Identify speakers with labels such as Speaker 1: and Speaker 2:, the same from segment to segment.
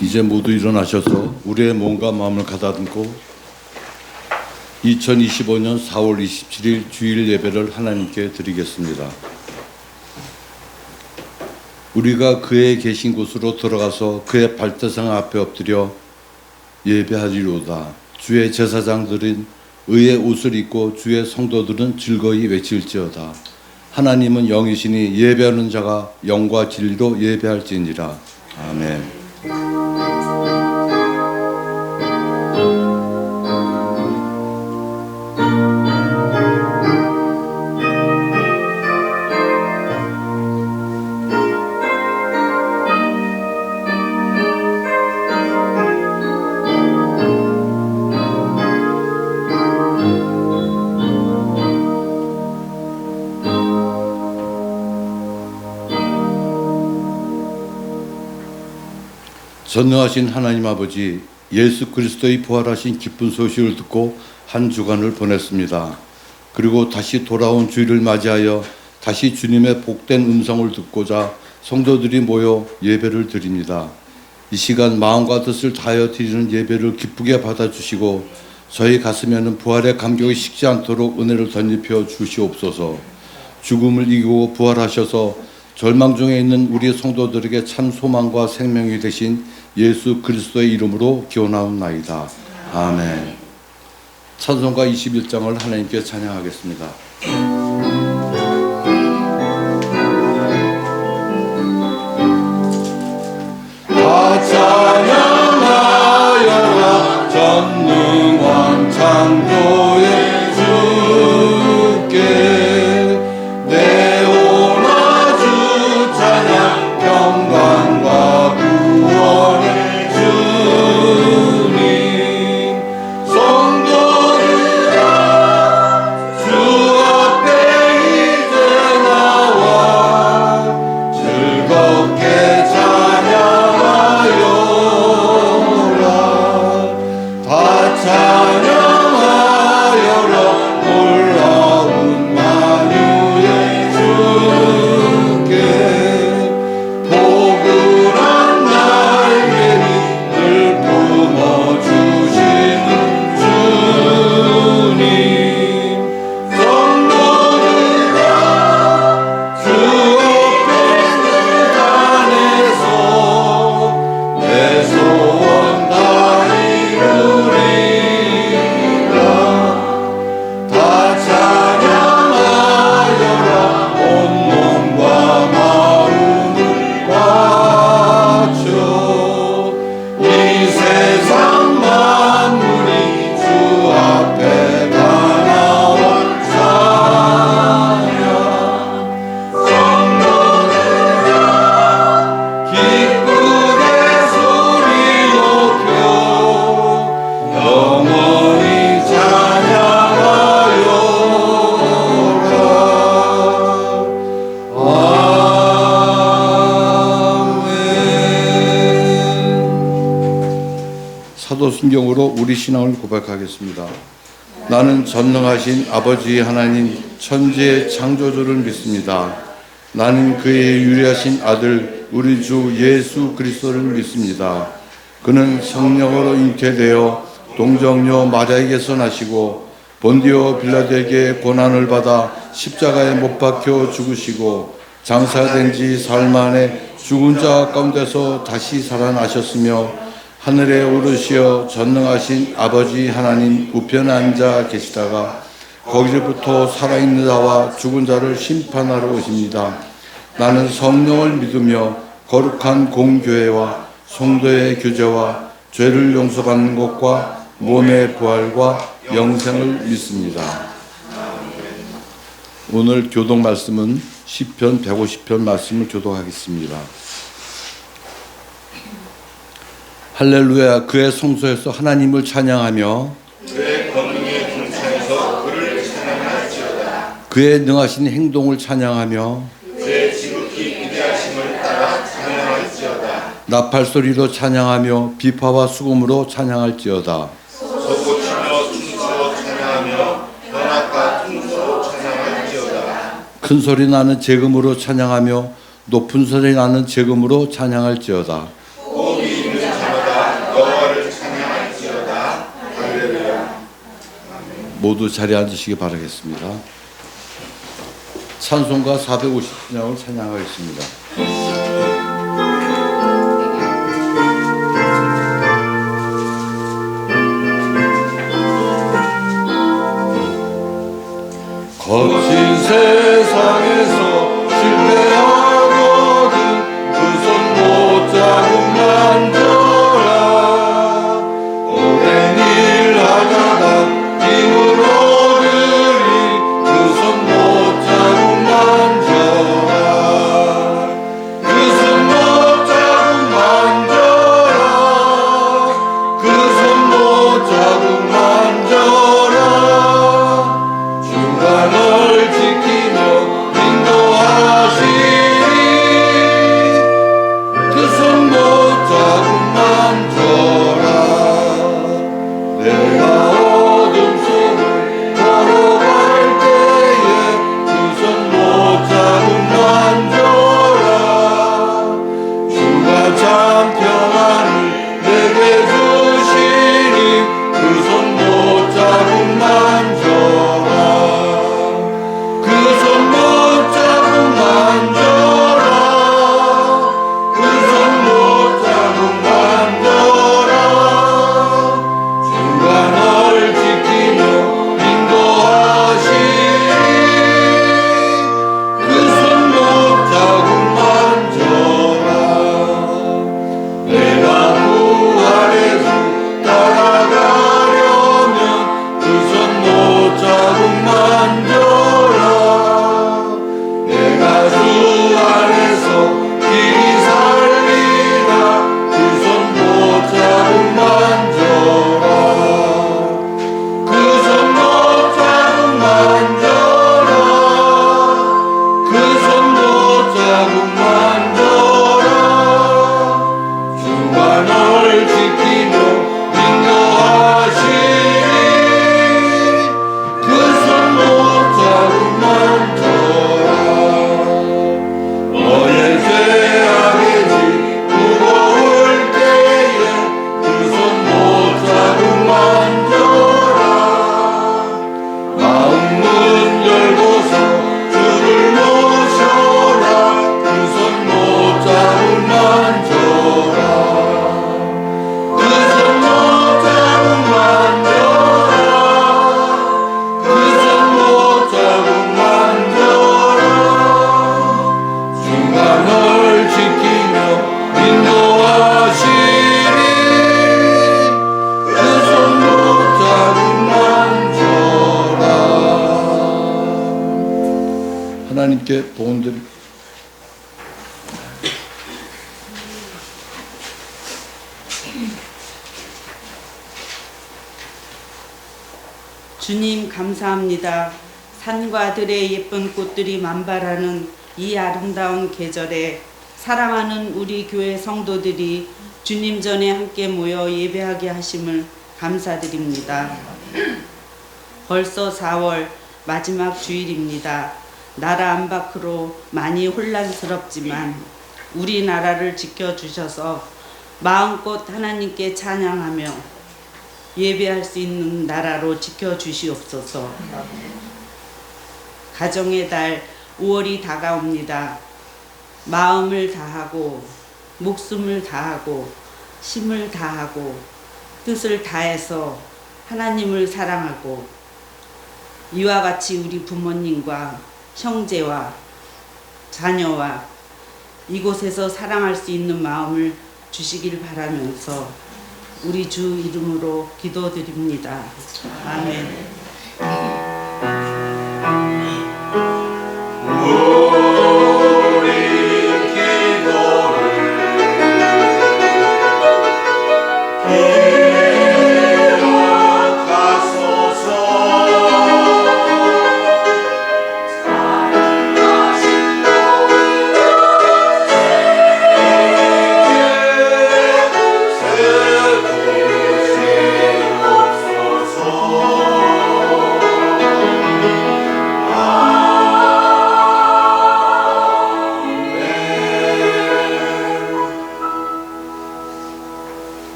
Speaker 1: 이제 모두 일어나셔서 우리의 몸과 마음을 가다듬고 2025년 4월 27일 주일 예배를 하나님께 드리겠습니다. 우리가 그의 계신 곳으로 들어가서 그의 발대상 앞에 엎드려 예배하리로다. 주의 제사장들은 의의 옷을 입고 주의 성도들은 즐거이 외칠지어다. 하나님은 영이시니 예배하는 자가 영과 진리로 예배할지니라. 아멘. 전능하신 하나님 아버지, 예수 그리스도의 부활하신 기쁜 소식을 듣고 한 주간을 보냈습니다. 그리고 다시 돌아온 주일을 맞이하여 다시 주님의 복된 음성을 듣고자 성도들이 모여 예배를 드립니다. 이 시간 마음과 뜻을 다하여 드리는 예배를 기쁘게 받아주시고 저희 가슴에는 부활의 감격이 식지 않도록 은혜를 덧입혀 주시옵소서. 죽음을 이기고 부활하셔서 절망 중에 있는 우리 성도들에게 참 소망과 생명이 되신 예수 그리스도의 이름으로 기원하옵나이다. 아멘. 찬송가 21장을 하나님께 찬양하겠습니다. 다 찬양하여라 전능한 창조의 주께 사도순경으로 우리 신앙을 고백하겠습니다. 나는 전능하신 아버지 하나님 천지의 창조주를 믿습니다. 나는 그의 유일하신 아들 우리 주 예수 그리스도를 믿습니다. 그는 성령으로 잉태되어 동정녀 마리아에게서 나시고 본디오 빌라도에게 고난을 받아 십자가에 못 박혀 죽으시고 장사된 지 사흘 만에 죽은 자 가운데서 다시 살아나셨으며 하늘에 오르시어 전능하신 아버지 하나님 우편에 앉아 계시다가 거기서부터 살아있는 자와 죽은 자를 심판하러 오십니다. 나는 성령을 믿으며 거룩한 공교회와 성도의 교제와 죄를 용서받는 것과 몸의 부활과 영생을 믿습니다. 오늘 교독 말씀은 시편 150편 말씀을 교독하겠습니다. 할렐루야. 그의 성소에서 하나님을 찬양하며
Speaker 2: 그의 권능의 궁창에서 그를 찬양할지어다.
Speaker 1: 그의 능하신 행동을 찬양하며
Speaker 2: 그의 지극히 위대하심을 따라 찬양할지어다.
Speaker 1: 나팔소리로 찬양하며 비파와 수금으로 찬양할지어다.
Speaker 2: 솟구치며 춤추어 찬양하며 현악과 춤추어 찬양할지어다.
Speaker 1: 큰 소리 나는 재금으로 찬양하며 높은 소리 나는 재금으로 찬양할지어다.
Speaker 2: 호흡이 있는 자마다
Speaker 1: 모두 자리에 앉으시기 바라겠습니다. 찬송가 450장을 찬양하겠습니다. 거친 세상에서 실패하거든 그 손 못자국 만져라. 오랜 일 하다가 힘을 얻으리 그 손 못자국 만져라. 그 손 못자국 만져라. 그 손 못자국 만져라. 주가 널 지키며 인도하시리. 그 손 못자국 만져라. 내가 어둠 속을 걸어갈 때에 그 손 못자국 만져라. 주가 참 평안을 내게 주시니 그 손 못자국 만져라. 그 손 못자국 만져라. 그 손 못자국 만져라. 주가 널 지키며 인도하시리. 그 손 못자국 만져라. 내가 부활의 주 따라가려면 그 손 못자국 만져라. 내가 주 안에서 길이 살리라. 그 손 못자국 만져라. 그 손 못자국 만져라. 그 손 못자국 만져라. 주가 널 지키며 인도하시리. 그 손 못자국 만져라. 너의 죄악의 집 무거울 때에 그 손 못자국 만져라. 마음 문 열고서 주를 모셔라. 그 손 못자국 만져라. 그 손 못자국 만져라. 그 손 못자국 만져라. 주가 널 지키며 인도하시리. 그 손 못자국 만져라. 하나님께 복음드립니다.
Speaker 3: 주님 감사합니다. 산과 들의 예쁜 꽃들이 만발하는 이 아름다운 계절에 사랑하는 우리 교회 성도들이 주님 전에 함께 모여 예배하게 하심을 감사드립니다. 벌써 4월 마지막 주일입니다. 나라 안팎으로 많이 혼란스럽지만 우리나라를 지켜주셔서 마음껏 하나님께 찬양하며 예배할 수 있는 나라로 지켜주시옵소서. 가정의 달 5월이 다가옵니다. 마음을 다하고 목숨을 다하고 힘을 다하고 뜻을 다해서 하나님을 사랑하고 이와 같이 우리 부모님과 형제와 자녀와 이곳에서 사랑할 수 있는 마음을 주시길 바라면서 우리 주 이름으로 기도드립니다. 아멘.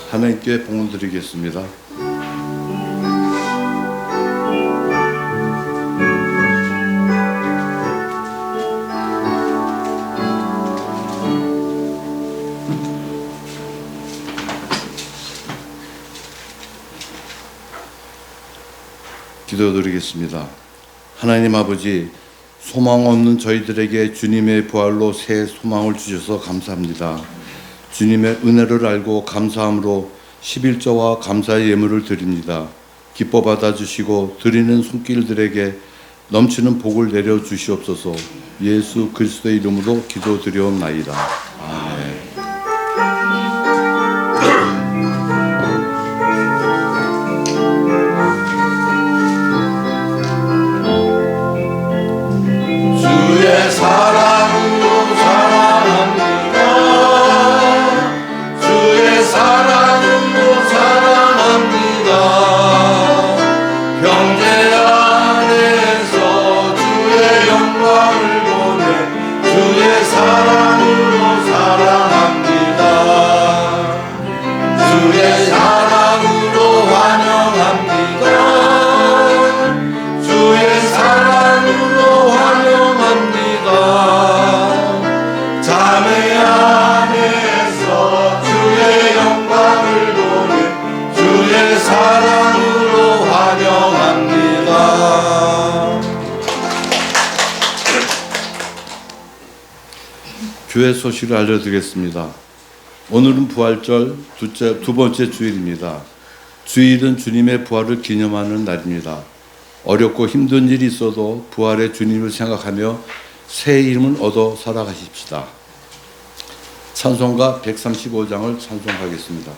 Speaker 1: 하나님께 복을 드리겠습니다. 기도드리겠습니다. 하나님 아버지, 소망 없는 저희들에게 주님의 부활로 새 소망을 주셔서 감사합니다. 주님의 은혜를 알고 감사함으로 11조와 감사의 예물을 드립니다. 기뻐 받아주시고 드리는 손길들에게 넘치는 복을 내려 주시옵소서. 예수 그리스도의 이름으로 기도드리옵나이다. 아멘.
Speaker 2: 주의 사랑으로 사랑합니다. 주의 사랑으로 사랑합니다. 형제 안에서 주의 영광을 보내 주의 사랑으로 사랑합니다. 주의 사랑으로 환영합니다. 주의 사랑으로 환영합니다. 자매 안에서 주의 영광을 보내 주의 사랑으로 환영합니다.
Speaker 1: 교회 소식을 알려드리겠습니다. 오늘은 부활절 두 번째 주일입니다. 주일은 주님의 부활을 기념하는 날입니다. 어렵고 힘든 일이 있어도 부활의 주님을 생각하며 새 힘을 얻어 살아가십시다. 찬송가 135장을 찬송하겠습니다.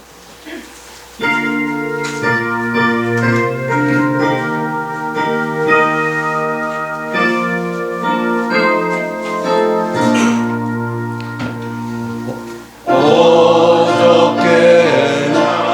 Speaker 2: 영원토록 변함없는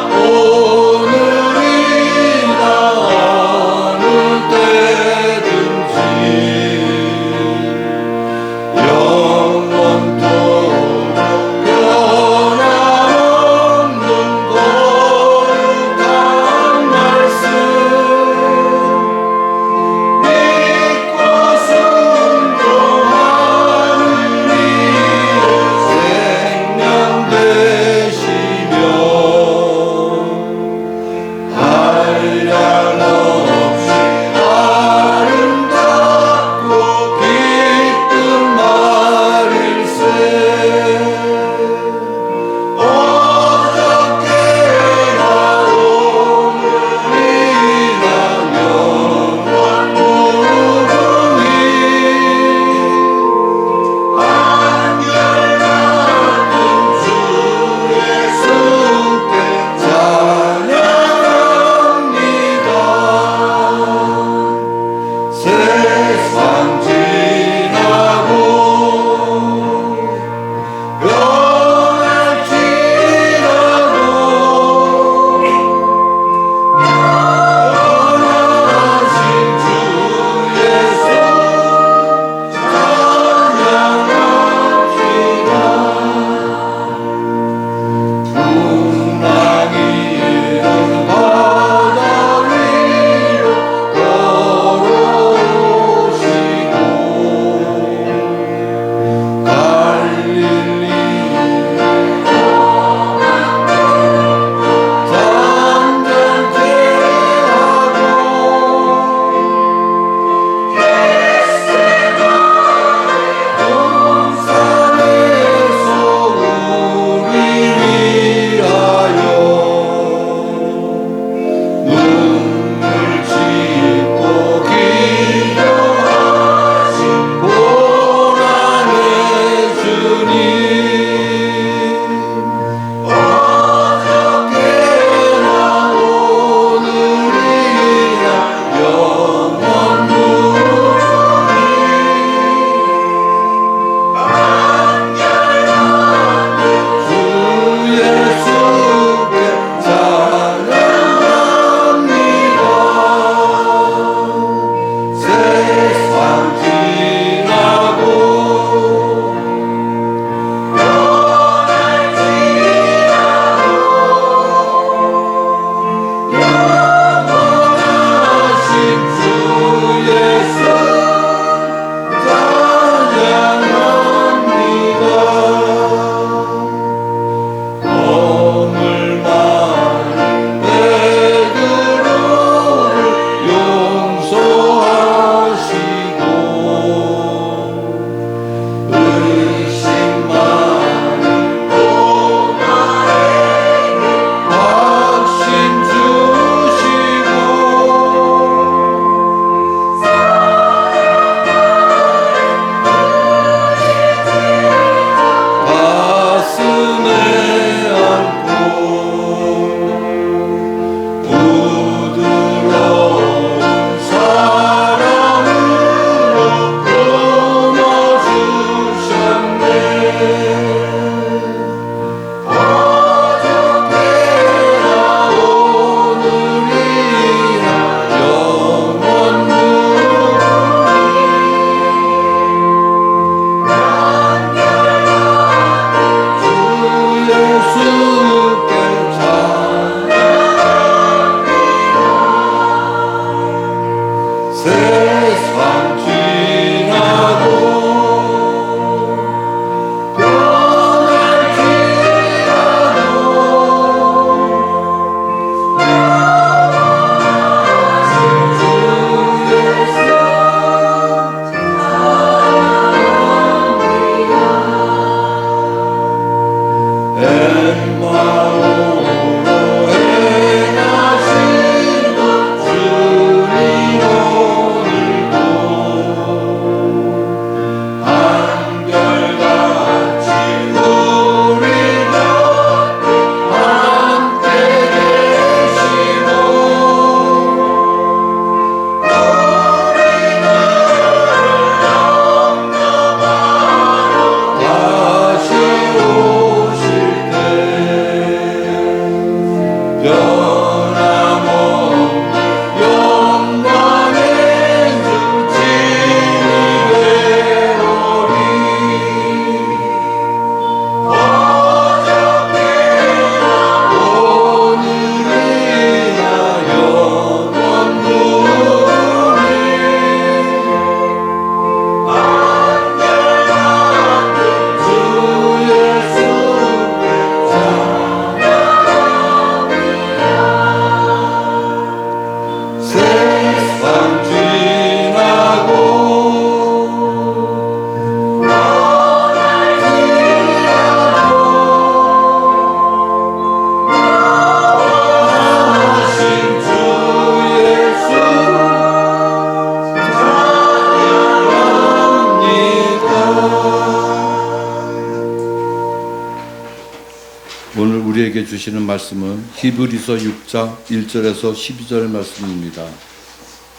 Speaker 1: 주시는 말씀은 히브리서 6장 1절에서 12절 말씀입니다.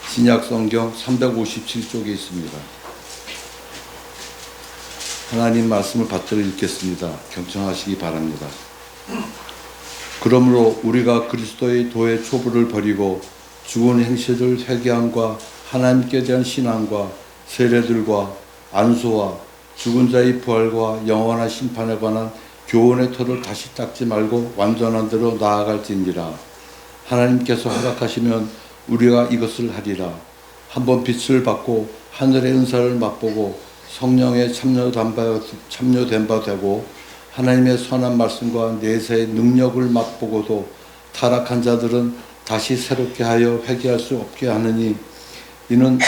Speaker 1: 신약 성경 357쪽에 있습니다. 하나님 말씀을 받들어 읽겠습니다. 경청하시기 바랍니다. 그러므로 우리가 그리스도의 도의 초부를 버리고 죽은 행실을 회개함과 하나님께 대한 신앙과 세례들과 안수와 죽은 자의 부활과 영원한 심판에 관한 교훈의 터를 다시 닦지 말고 완전한 대로 나아갈지니라. 하나님께서 허락하시면 우리가 이것을 하리라. 한번 빛을 받고 하늘의 은사를 맛보고 성령에 참여된 바 되고 하나님의 선한 말씀과 내세의 능력을 맛보고도 타락한 자들은 다시 새롭게 하여 회개할 수 없게 하느니 이는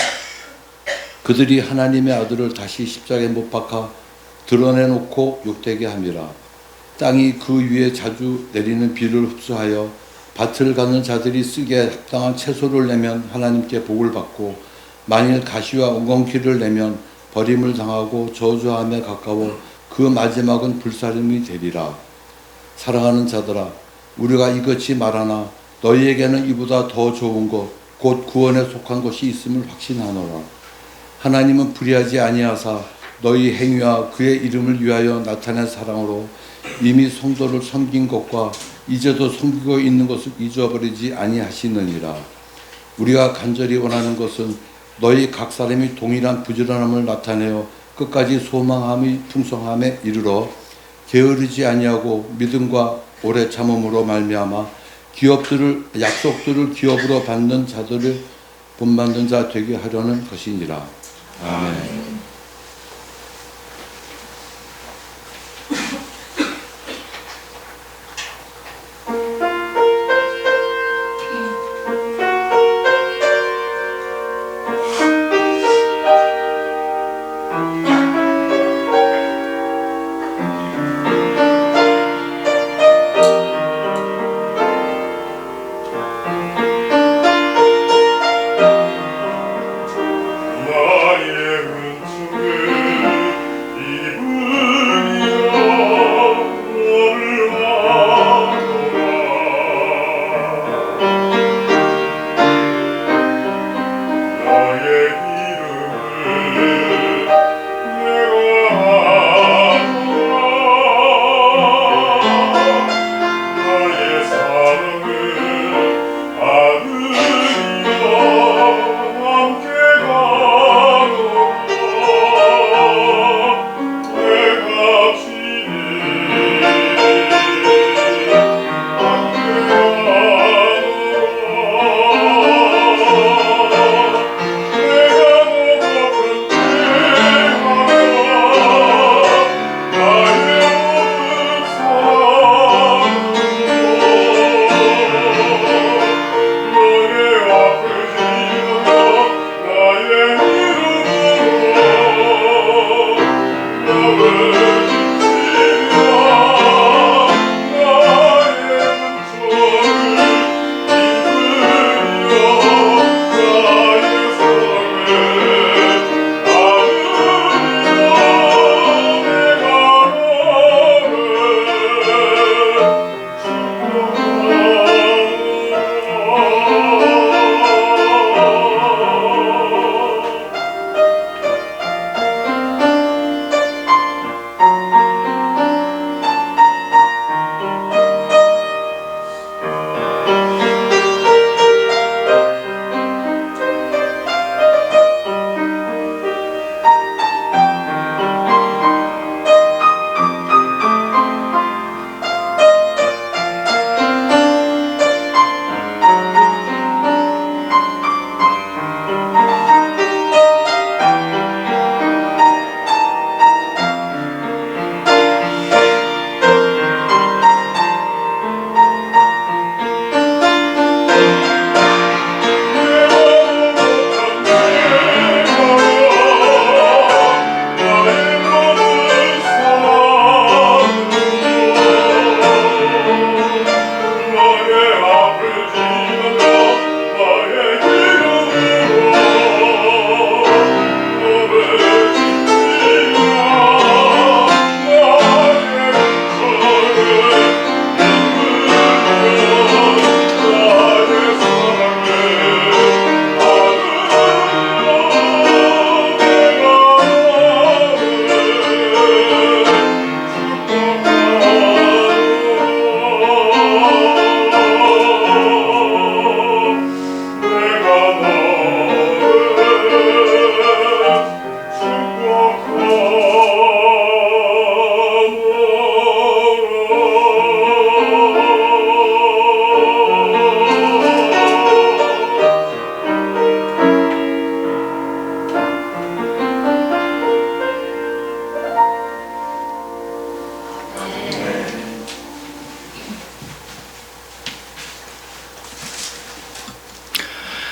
Speaker 1: 그들이 하나님의 아들을 다시 십자가에 못 박아 드러내놓고 욕되게 함이라. 땅이 그 위에 자주 내리는 비를 흡수하여 밭을 가는 자들이 쓰기에 합당한 채소를 내면 하나님께 복을 받고 만일 가시와 엉겅퀴를 내면 버림을 당하고 저주함에 가까워 그 마지막은 불사름이 되리라. 사랑하는 자들아, 우리가 이것이 말하나 너희에게는 이보다 더 좋은 것 곧 구원에 속한 것이 있음을 확신하노라. 하나님은 불의하지 아니하사 너희 행위와 그의 이름을 위하여 나타낸 사랑으로 이미 성도를 섬긴 것과 이제도 섬기고 있는 것을 잊어버리지 아니하시느니라. 우리가 간절히 원하는 것은 너희 각 사람이 동일한 부지런함을 나타내어 끝까지 소망함의 풍성함에 이르러 게으르지 아니하고 믿음과 오래 참음으로 말미암아 약속들을 기업으로 받는 자들을 본받는 자 되게 하려는 것이니라. 아멘.
Speaker 2: 나의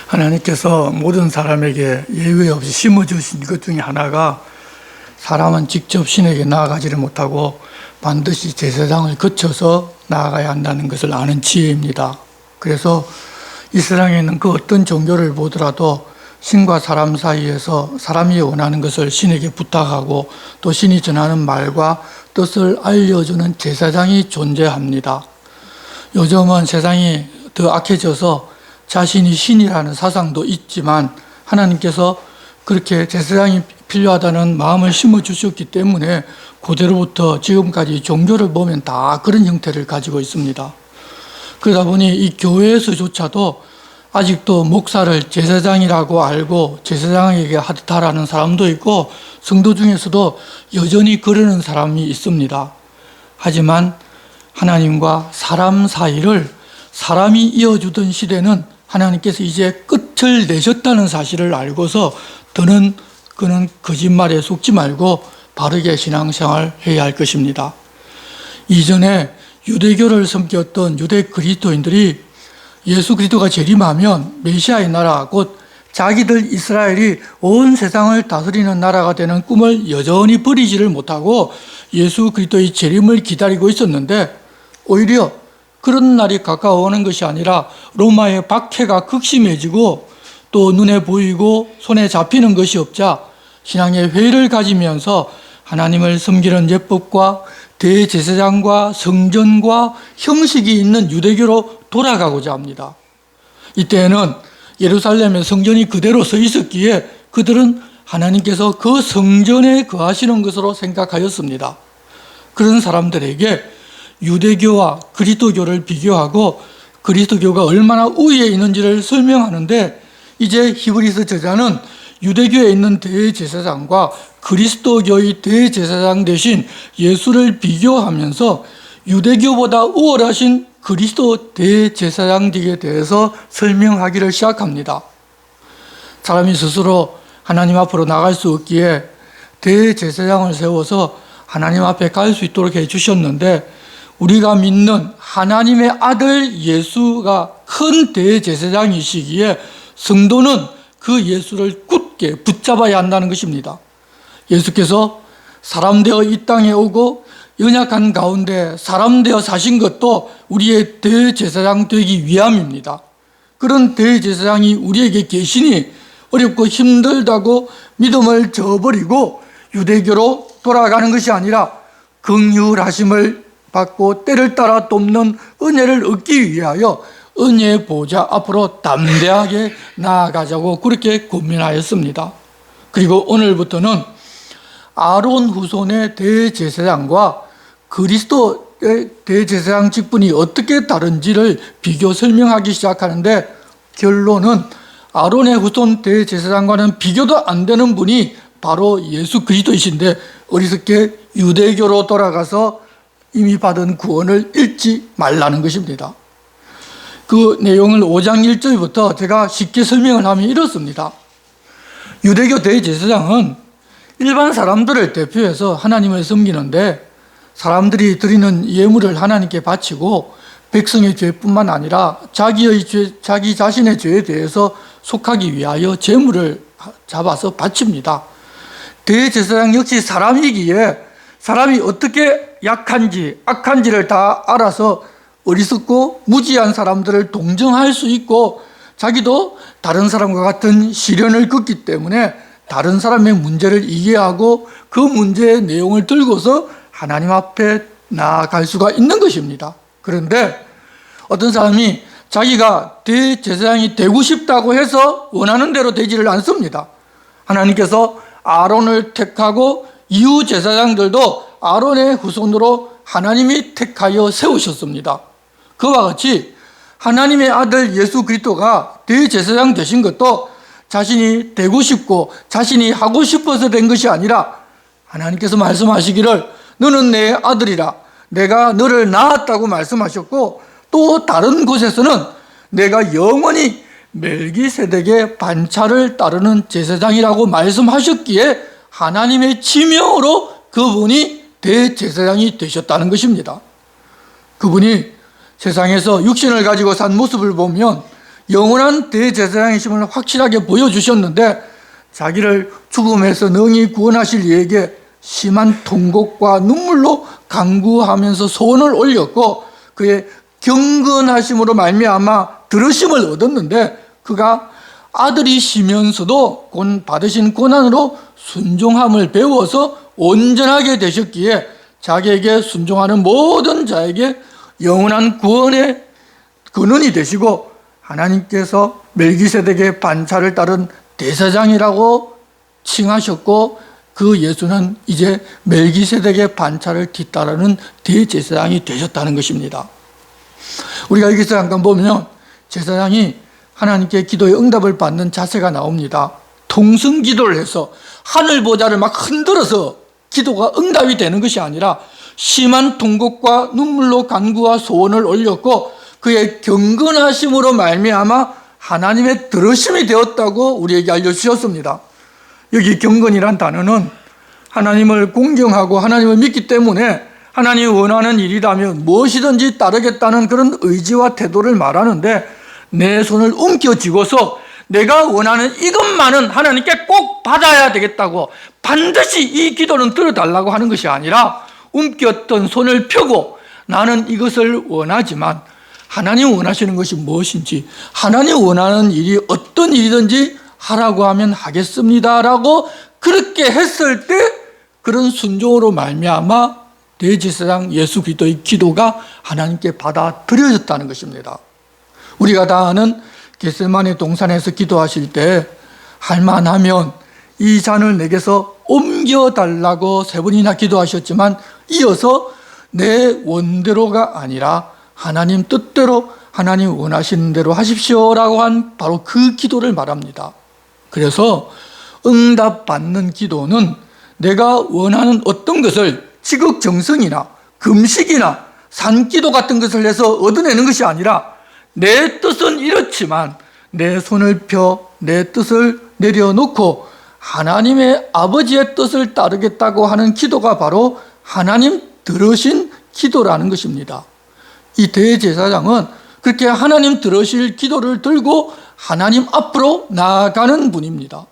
Speaker 4: 하나님께서 모든 사람에게 예외 없이 심어주신 것 중에 하나가 사람은 직접 신에게 나아가지를 못하고 반드시 제사장을 거쳐서 나아가야 한다는 것을 아는 지혜입니다. 그래서 이 세상에 있는 그 어떤 종교를 보더라도 신과 사람 사이에서 사람이 원하는 것을 신에게 부탁하고 또 신이 전하는 말과 뜻을 알려주는 제사장이 존재합니다. 요즘은 세상이 더 악해져서 자신이 신이라는 사상도 있지만 하나님께서 그렇게 제사장이 필요하다는 마음을 심어주셨기 때문에 고대로부터 지금까지 종교를 보면 다 그런 형태를 가지고 있습니다. 그러다 보니 이 교회에서조차도 아직도 목사를 제사장이라고 알고 제사장에게 하듯하라는 사람도 있고 성도 중에서도 여전히 그러는 사람이 있습니다. 하지만 하나님과 사람 사이를 사람이 이어주던 시대는 하나님께서 이제 끝을 내셨다는 사실을 알고서 더는 그는 거짓말에 속지 말고 바르게 신앙생활 해야 할 것입니다. 이전에 유대교를 섬겼던 유대 그리스도인들이 예수 그리스도가 재림하면 메시아의 나라 곧 자기들 이스라엘이 온 세상을 다스리는 나라가 되는 꿈을 여전히 버리지를 못하고 예수 그리스도의 재림을 기다리고 있었는데 오히려 그런 날이 가까워오는 것이 아니라 로마의 박해가 극심해지고 또 눈에 보이고 손에 잡히는 것이 없자 신앙의 회의를 가지면서 하나님을 섬기는 예법과 대제사장과 성전과 형식이 있는 유대교로 돌아가고자 합니다. 이때에는 예루살렘의 성전이 그대로 서 있었기에 그들은 하나님께서 그 성전에 거하시는 것으로 생각하였습니다. 그런 사람들에게 유대교와 그리스도교를 비교하고 그리스도교가 얼마나 우위에 있는지를 설명하는데 이제 히브리서 저자는 유대교에 있는 대제사장과 그리스도교의 대제사장 대신 예수를 비교하면서 유대교보다 우월하신 그리스도 대제사장직에 대해서 설명하기를 시작합니다. 사람이 스스로 하나님 앞으로 나갈 수 없기에 대제사장을 세워서 하나님 앞에 갈 수 있도록 해주셨는데 우리가 믿는 하나님의 아들 예수가 큰 대제사장이시기에 성도는 그 예수를 굳게 붙잡아야 한다는 것입니다. 예수께서 사람 되어 이 땅에 오고 연약한 가운데 사람 되어 사신 것도 우리의 대제사장 되기 위함입니다. 그런 대제사장이 우리에게 계시니 어렵고 힘들다고 믿음을 저버리고 유대교로 돌아가는 것이 아니라 긍휼하심을 받고 때를 따라 돕는 은혜를 얻기 위하여 은혜의 보좌 앞으로 담대하게 나아가자고 그렇게 고민하였습니다. 그리고 오늘부터는 아론 후손의 대제사장과 그리스도의 대제사장 직분이 어떻게 다른지를 비교 설명하기 시작하는데 결론은 아론의 후손 대제사장과는 비교도 안 되는 분이 바로 예수 그리스도이신데 어리석게 유대교로 돌아가서 이미 받은 구원을 잃지 말라는 것입니다. 그 내용을 5장 1절부터 제가 쉽게 설명을 하면 이렇습니다. 유대교 대제사장은 일반 사람들을 대표해서 하나님을 섬기는데 사람들이 드리는 예물을 하나님께 바치고 백성의 죄뿐만 아니라 자기 자신의 죄에 대해서 속하기 위하여 제물을 잡아서 바칩니다. 대제사장 역시 사람이기에 사람이 어떻게 약한지 악한지를 다 알아서 어리석고 무지한 사람들을 동정할 수 있고 자기도 다른 사람과 같은 시련을 겪기 때문에 다른 사람의 문제를 이해하고 그 문제의 내용을 들고서 하나님 앞에 나아갈 수가 있는 것입니다. 그런데 어떤 사람이 자기가 대제사장이 되고 싶다고 해서 원하는 대로 되지를 않습니다. 하나님께서 아론을 택하고 이후 제사장들도 아론의 후손으로 하나님이 택하여 세우셨습니다. 그와 같이 하나님의 아들 예수 그리스도가 대제사장 되신 것도 자신이 되고 싶고 자신이 하고 싶어서 된 것이 아니라 하나님께서 말씀하시기를 너는 내 아들이라 내가 너를 낳았다고 말씀하셨고 또 다른 곳에서는 내가 영원히 멜기세덱의 반차를 따르는 제사장이라고 말씀하셨기에 하나님의 지명으로 그분이 대제사장이 되셨다는 것입니다. 그분이 세상에서 육신을 가지고 산 모습을 보면 영원한 대제사장이심을 확실하게 보여주셨는데 자기를 죽음에서 능히 구원하실 이에게 심한 통곡과 눈물로 간구하면서 소원을 올렸고 그의 경건하심으로 말미암아 들으심을 얻었는데 그가 아들이시면서도 받으신 고난으로 순종함을 배워서 온전하게 되셨기에 자기에게 순종하는 모든 자에게 영원한 구원의 근원이 되시고 하나님께서 멜기세덱의 반차를 따른 대사장이라고 칭하셨고 그 예수는 이제 멜기세덱의 반차를 뒤따르는 대제사장이 되셨다는 것입니다. 우리가 여기서 잠깐 보면 제사장이 하나님께 기도의 응답을 받는 자세가 나옵니다. 통성 기도를 해서 하늘 보좌를 막 흔들어서 기도가 응답이 되는 것이 아니라 심한 통곡과 눈물로 간구와 소원을 올렸고 그의 경건하심으로 말미암아 하나님의 들으심이 되었다고 우리에게 알려주셨습니다. 여기 경건이란 단어는 하나님을 공경하고 하나님을 믿기 때문에 하나님이 원하는 일이라면 무엇이든지 따르겠다는 그런 의지와 태도를 말하는데 내 손을 움켜쥐고서 내가 원하는 이것만은 하나님께 꼭 받아야 되겠다고 반드시 이 기도는 들어달라고 하는 것이 아니라 움켰던 손을 펴고 나는 이것을 원하지만 하나님 원하시는 것이 무엇인지 하나님 원하는 일이 어떤 일이든지 하라고 하면 하겠습니다라고 그렇게 했을 때 그런 순종으로 말미암아 대제사장 예수 그리스도의 기도가 하나님께 받아들여졌다는 것입니다. 우리가 다 아는 겟세마네 동산에서 기도하실 때 할만하면 이 잔을 내게서 옮겨달라고 3번이나 기도하셨지만 이어서 내 원대로가 아니라 하나님 뜻대로 하나님 원하시는 대로 하십시오라고 한 바로 그 기도를 말합니다. 그래서 응답받는 기도는 내가 원하는 어떤 것을 지극정성이나 금식이나 산기도 같은 것을 해서 얻어내는 것이 아니라 내 뜻은 이렇지만 내 손을 펴 내 뜻을 내려놓고 하나님의 아버지의 뜻을 따르겠다고 하는 기도가 바로 하나님 들으신 기도라는 것입니다. 이 대제사장은 그렇게 하나님 들으실 기도를 들고 하나님 앞으로 나아가는 분입니다.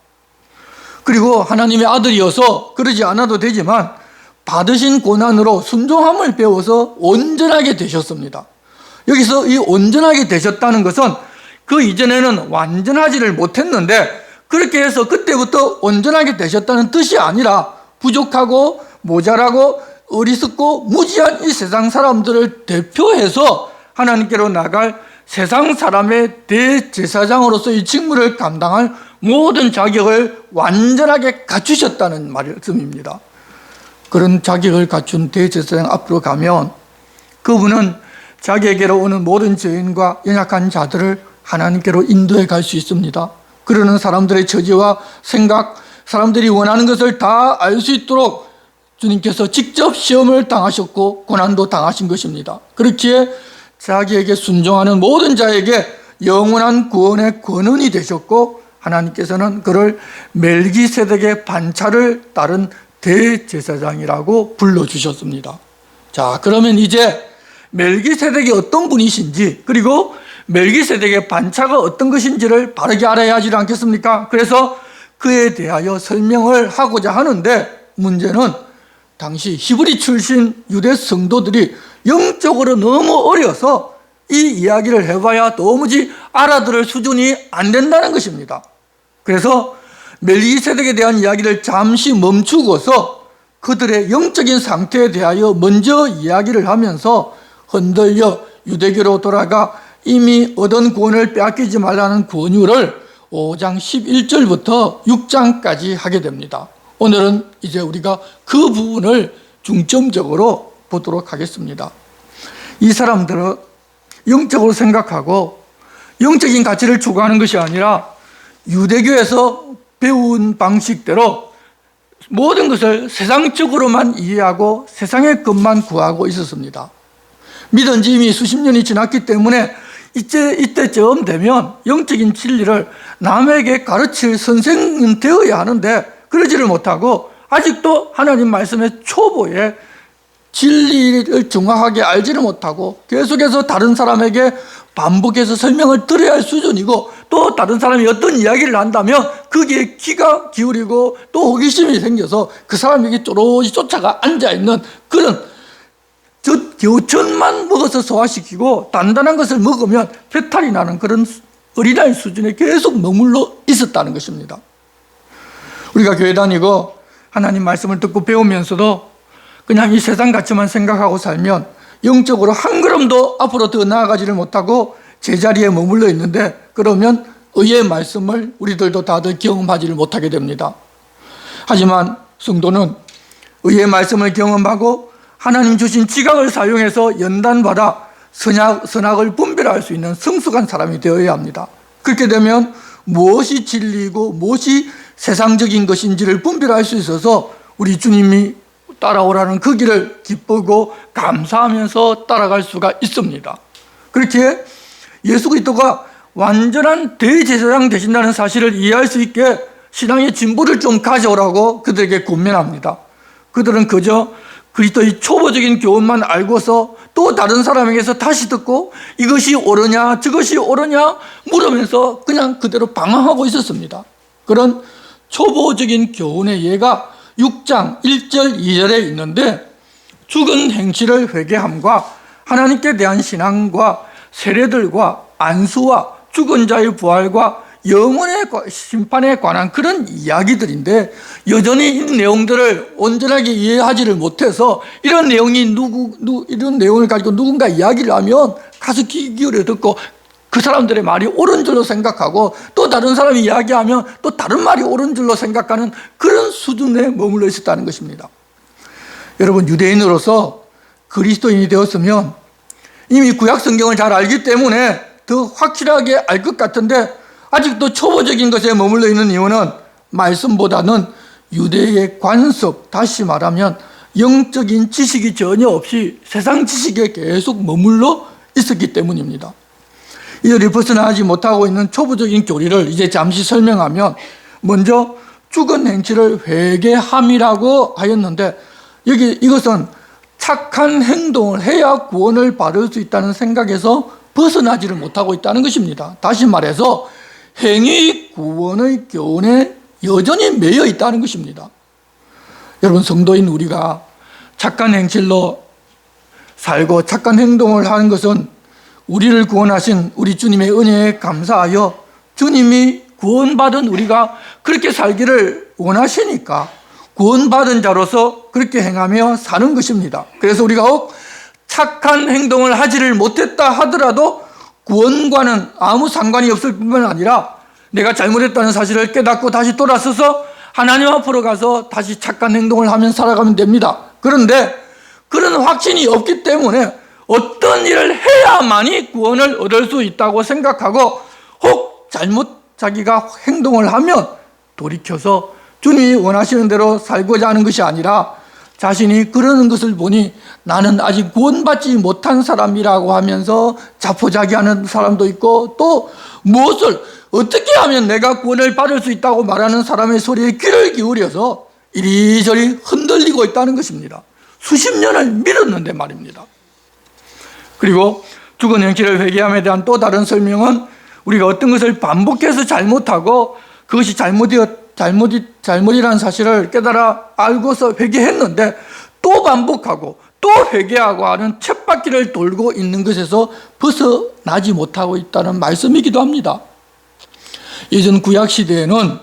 Speaker 4: 그리고 하나님의 아들이어서 그러지 않아도 되지만 받으신 고난으로 순종함을 배워서 온전하게 되셨습니다. 여기서 이 온전하게 되셨다는 것은 그 이전에는 완전하지를 못했는데 그렇게 해서 그때부터 온전하게 되셨다는 뜻이 아니라 부족하고 모자라고 어리석고 무지한 이 세상 사람들을 대표해서 하나님께로 나갈 세상 사람의 대제사장으로서 이 직무를 감당할 모든 자격을 완전하게 갖추셨다는 말씀입니다. 그런 자격을 갖춘 대제사장 앞으로 가면 그분은 자기에게로 오는 모든 죄인과 연약한 자들을 하나님께로 인도해 갈 수 있습니다. 그러는 사람들의 처지와 생각, 사람들이 원하는 것을 다 알 수 있도록 주님께서 직접 시험을 당하셨고 고난도 당하신 것입니다. 그렇기에 자기에게 순종하는 모든 자에게 영원한 구원의 권능이 되셨고 하나님께서는 그를 멜기세덱의 반차를 따른 대제사장이라고 불러주셨습니다. 자, 그러면 이제 멜기세덱이 어떤 분이신지 그리고 멜기세덱의 반차가 어떤 것인지를 바르게 알아야 하지 않겠습니까? 그래서 그에 대하여 설명을 하고자 하는데 문제는 당시 히브리 출신 유대 성도들이 영적으로 너무 어려서 이 이야기를 해봐야 도무지 알아들을 수준이 안 된다는 것입니다. 그래서 멜기세덱에 대한 이야기를 잠시 멈추고서 그들의 영적인 상태에 대하여 먼저 이야기를 하면서 흔들려 유대교로 돌아가 이미 얻은 구원을 빼앗기지 말라는 권유를 5장 11절부터 6장까지 하게 됩니다. 오늘은 이제 우리가 그 부분을 중점적으로 보도록 하겠습니다. 이 사람들은 영적으로 생각하고 영적인 가치를 추구하는 것이 아니라 유대교에서 배운 방식대로 모든 것을 세상적으로만 이해하고 세상의 것만 구하고 있었습니다. 믿은 지 이미 수십 년이 지났기 때문에 이때쯤 되면 영적인 진리를 남에게 가르칠 선생은 되어야 하는데 그러지를 못하고 아직도 하나님 말씀의 초보에 진리를 정확하게 알지를 못하고 계속해서 다른 사람에게 반복해서 설명을 드려야 할 수준이고, 또 다른 사람이 어떤 이야기를 한다면 거기에 귀가 기울이고 또 호기심이 생겨서 그 사람에게 쪼롯이 쫓아가 앉아있는 그런, 젖만 먹어서 소화시키고 단단한 것을 먹으면 배탈이 나는 그런 어린아이 수준에 계속 머물러 있었다는 것입니다. 우리가 교회 다니고 하나님 말씀을 듣고 배우면서도 그냥 이 세상 가치만 생각하고 살면 영적으로 한 걸음도 앞으로 더 나아가지를 못하고 제자리에 머물러 있는데, 그러면 의의 말씀을 우리들도 다들 경험하지를 못하게 됩니다. 하지만 성도는 의의 말씀을 경험하고 하나님 주신 지각을 사용해서 연단받아 선악을 분별할 수 있는 성숙한 사람이 되어야 합니다. 그렇게 되면 무엇이 진리이고 무엇이 세상적인 것인지를 분별할 수 있어서 우리 주님이 따라오라는 그 길을 기쁘고 감사하면서 따라갈 수가 있습니다. 그렇게 예수 그리스도가 완전한 대제사장 되신다는 사실을 이해할 수 있게 신앙의 진보를 좀 가져오라고 그들에게 권면합니다. 그들은 그저 그리스도의 초보적인 교훈만 알고서 또 다른 사람에게서 다시 듣고 이것이 옳으냐 저것이 옳으냐 물으면서 그냥 그대로 방황하고 있었습니다. 그런 초보적인 교훈의 예가 6장 1절 2절에 있는데, 죽은 행실을 회개함과 하나님께 대한 신앙과 세례들과 안수와 죽은 자의 부활과 영혼의 심판에 관한 그런 이야기들인데, 여전히 이 내용들을 온전하게 이해하지를 못해서 이런 내용이 이런 내용을 가지고 누군가 이야기를 하면 가서 귀 기울여 듣고 그 사람들의 말이 옳은 줄로 생각하고, 또 다른 사람이 이야기하면 또 다른 말이 옳은 줄로 생각하는 그런 수준에 머물러 있었다는 것입니다. 여러분, 유대인으로서 그리스도인이 되었으면 이미 구약 성경을 잘 알기 때문에 더 확실하게 알 것 같은데, 아직도 초보적인 것에 머물러 있는 이유는 말씀보다는 유대의 관습, 다시 말하면 영적인 지식이 전혀 없이 세상 지식에 계속 머물러 있었기 때문입니다. 이들이 벗어나지 못하고 있는 초보적인 교리를 이제 잠시 설명하면, 먼저 죽은 행실을 회개함이라고 하였는데, 이것은 착한 행동을 해야 구원을 받을 수 있다는 생각에서 벗어나지를 못하고 있다는 것입니다. 다시 말해서 행위 구원의 교훈에 여전히 매여 있다는 것입니다. 여러분, 성도인 우리가 착한 행실로 살고 착한 행동을 하는 것은 우리를 구원하신 우리 주님의 은혜에 감사하여 주님이 구원받은 우리가 그렇게 살기를 원하시니까 구원받은 자로서 그렇게 행하며 사는 것입니다. 그래서 우리가 혹 착한 행동을 하지를 못했다 하더라도 구원과는 아무 상관이 없을 뿐만 아니라 내가 잘못했다는 사실을 깨닫고 다시 돌아서서 하나님 앞으로 가서 다시 착한 행동을 하면 살아가면 됩니다. 그런데 그런 확신이 없기 때문에 어떤 일을 해야만이 구원을 얻을 수 있다고 생각하고, 혹 자기가 행동을 하면 돌이켜서 주님이 원하시는 대로 살고자 하는 것이 아니라 자신이 그러는 것을 보니 나는 아직 구원받지 못한 사람이라고 하면서 자포자기하는 사람도 있고, 또 무엇을 어떻게 하면 내가 구원을 받을 수 있다고 말하는 사람의 소리에 귀를 기울여서 이리저리 흔들리고 있다는 것입니다. 수십 년을 미뤘는데 말입니다. 그리고 죽은 행실을 회개함에 대한 또 다른 설명은, 우리가 어떤 것을 반복해서 잘못하고 그것이 잘못이라는 사실을 깨달아 알고서 회개했는데 또 반복하고 또 회개하고 하는 쳇바퀴를 돌고 있는 것에서 벗어나지 못하고 있다는 말씀이기도 합니다. 예전 구약 시대에는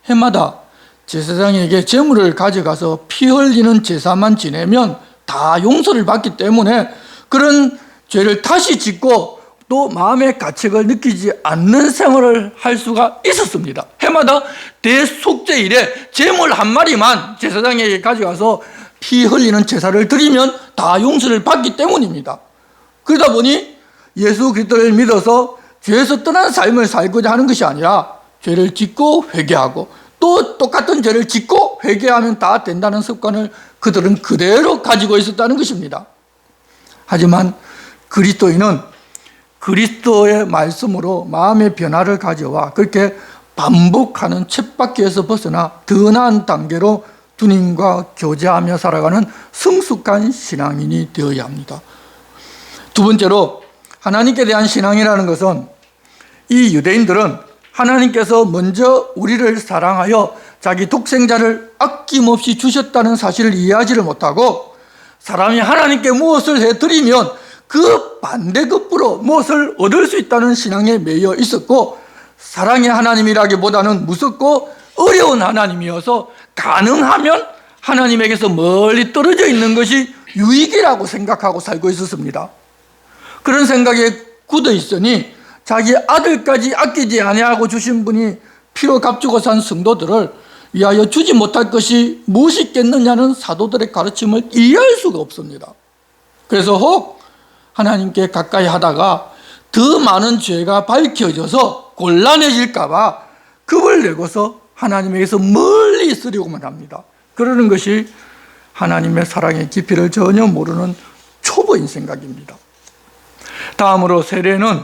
Speaker 4: 해마다 제사장에게 제물을 가져가서 피 흘리는 제사만 지내면 다 용서를 받기 때문에 그런 죄를 다시 짓고 또 마음의 가책을 느끼지 않는 생활을 할 수가 있었습니다. 해마다 대속죄일에 제물 한 마리만 제사장에게 가져가서 피 흘리는 제사를 드리면 다 용서를 받기 때문입니다. 그러다 보니 예수 그리스도를 믿어서 죄에서 떠난 삶을 살고자 하는 것이 아니라 죄를 짓고 회개하고 또 똑같은 죄를 짓고 회개하면 다 된다는 습관을 그들은 그대로 가지고 있었다는 것입니다. 하지만 그리스도인은 그리스도의 말씀으로 마음의 변화를 가져와 그렇게 반복하는 쳇바퀴에서 벗어나 더 나은 단계로 주님과 교제하며 살아가는 성숙한 신앙인이 되어야 합니다. 두 번째로 하나님께 대한 신앙이라는 것은 이 유대인들은 하나님께서 먼저 우리를 사랑하여 자기 독생자를 아낌없이 주셨다는 사실을 이해하지를 못하고 사람이 하나님께 무엇을 해드리면 그 반대급부로 무엇을 얻을 수 있다는 신앙에 매여 있었고 사랑의 하나님이라기보다는 무섭고 어려운 하나님이어서 가능하면 하나님에게서 멀리 떨어져 있는 것이 유익이라고 생각하고 살고 있었습니다. 그런 생각에 굳어 있으니 자기 아들까지 아끼지 아니하고 주신 분이 피로 값주고 산 성도들을 위하여 주지 못할 것이 무엇이 있겠느냐는 사도들의 가르침을 이해할 수가 없습니다. 그래서 혹 하나님께 가까이 하다가 더 많은 죄가 밝혀져서 곤란해질까 봐 겁을 내고서 하나님에게서 멀리 있으려고만 합니다. 그러는 것이 하나님의 사랑의 깊이를 전혀 모르는 초보인 생각입니다. 다음으로 세례는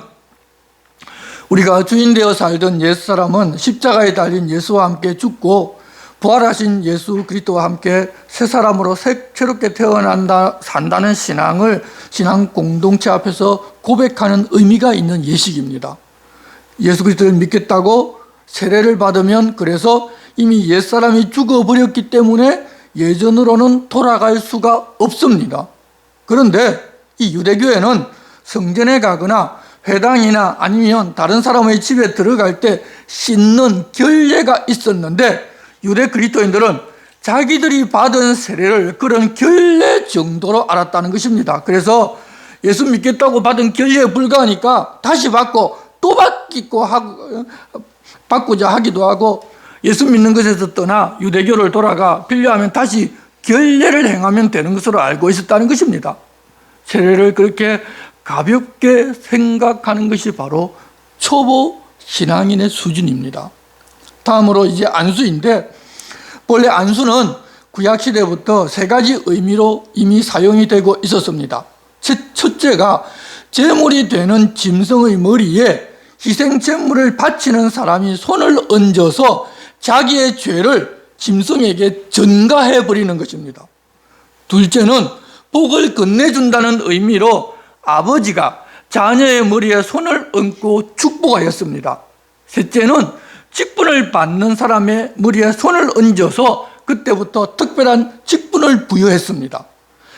Speaker 4: 우리가 주인 되어 살던 옛사람은 십자가에 달린 예수와 함께 죽고 부활하신 예수 그리스도와 함께 새 사람으로 새롭게 산다는 신앙을 신앙 공동체 앞에서 고백하는 의미가 있는 예식입니다. 예수 그리스도를 믿겠다고 세례를 받으면 그래서 이미 옛사람이 죽어버렸기 때문에 예전으로는 돌아갈 수가 없습니다. 그런데 이 유대교회는 성전에 가거나 회당이나 아니면 다른 사람의 집에 들어갈 때 씻는 결례가 있었는데 유대 그리스도인들은 자기들이 받은 세례를 그런 결례 정도로 알았다는 것입니다. 그래서 예수 믿겠다고 받은 결례에 불과하니까 다시 받고 또 바꾸자 하기도 하고 예수 믿는 것에서 떠나 유대교를 돌아가 필요하면 다시 결례를 행하면 되는 것으로 알고 있었다는 것입니다. 세례를 그렇게 가볍게 생각하는 것이 바로 초보 신앙인의 수준입니다. 다음으로 이제 안수인데 본래 안수는 구약시대부터 세 가지 의미로 이미 사용이 되고 있었습니다. 첫째가 제물이 되는 짐승의 머리에 희생제물을 바치는 사람이 손을 얹어서 자기의 죄를 짐승에게 전가해 버리는 것입니다. 둘째는 복을 건네준다는 의미로 아버지가 자녀의 머리에 손을 얹고 축복하였습니다. 셋째는 직분을 받는 사람의 머리에 손을 얹어서 그때부터 특별한 직분을 부여했습니다.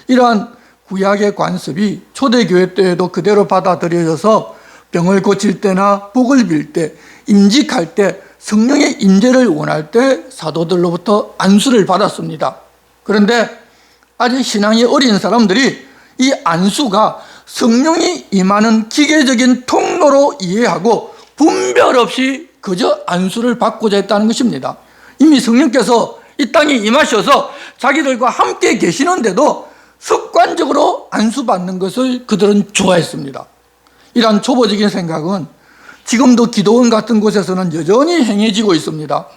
Speaker 4: 이러한 구약의 관습이 초대교회 때에도 그대로 받아들여져서 병을 고칠 때나 복을 빌 때, 임직할 때, 성령의 임재를 원할 때 사도들로부터 안수를 받았습니다. 그런데 아직 신앙이 어린 사람들이 이 안수가 성령이 임하는 기계적인 통로로 이해하고 분별 없이 그저 안수를 받고자 했다는 것입니다. 이미 성령께서 이 땅에 임하셔서 자기들과 함께 계시는데도 습관적으로 안수받는 것을 그들은 좋아했습니다. 이러한 초보적인 생각은 지금도 기도원 같은 곳에서는 여전히 행해지고 있습니다.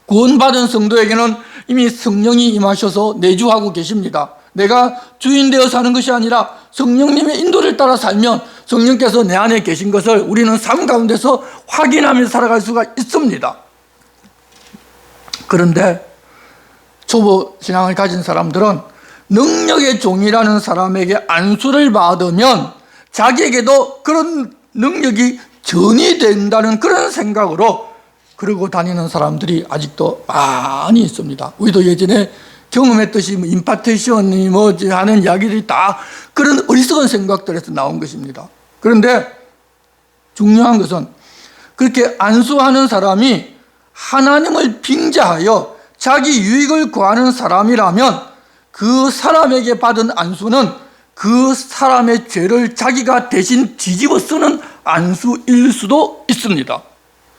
Speaker 4: 구원받은 성도에게는 이미 성령이 임하셔서 내주하고 계십니다. 내가 주인 되어 사는 것이 아니라 성령님의 인도를 따라 살면 성령께서 내 안에 계신 것을 우리는 삶 가운데서 확인하며 살아갈 수가 있습니다. 그런데 초보 신앙을 가진 사람들은 능력의 종이라는 사람에게 안수를 받으면 자기에게도 그런 능력이 전이된다는 그런 생각으로 그러고 다니는 사람들이 아직도 많이 있습니다. 우리도 예전에 경험했듯이 임파테이션이 뭐지 하는 이야기들이 다 그런 어리석은 생각들에서 나온 것입니다. 그런데 중요한 것은 그렇게 안수하는 사람이 하나님을 빙자하여 자기 유익을 구하는 사람이라면 그 사람에게 받은 안수는 그 사람의 죄를 자기가 대신 뒤집어 쓰는 안수일 수도 있습니다.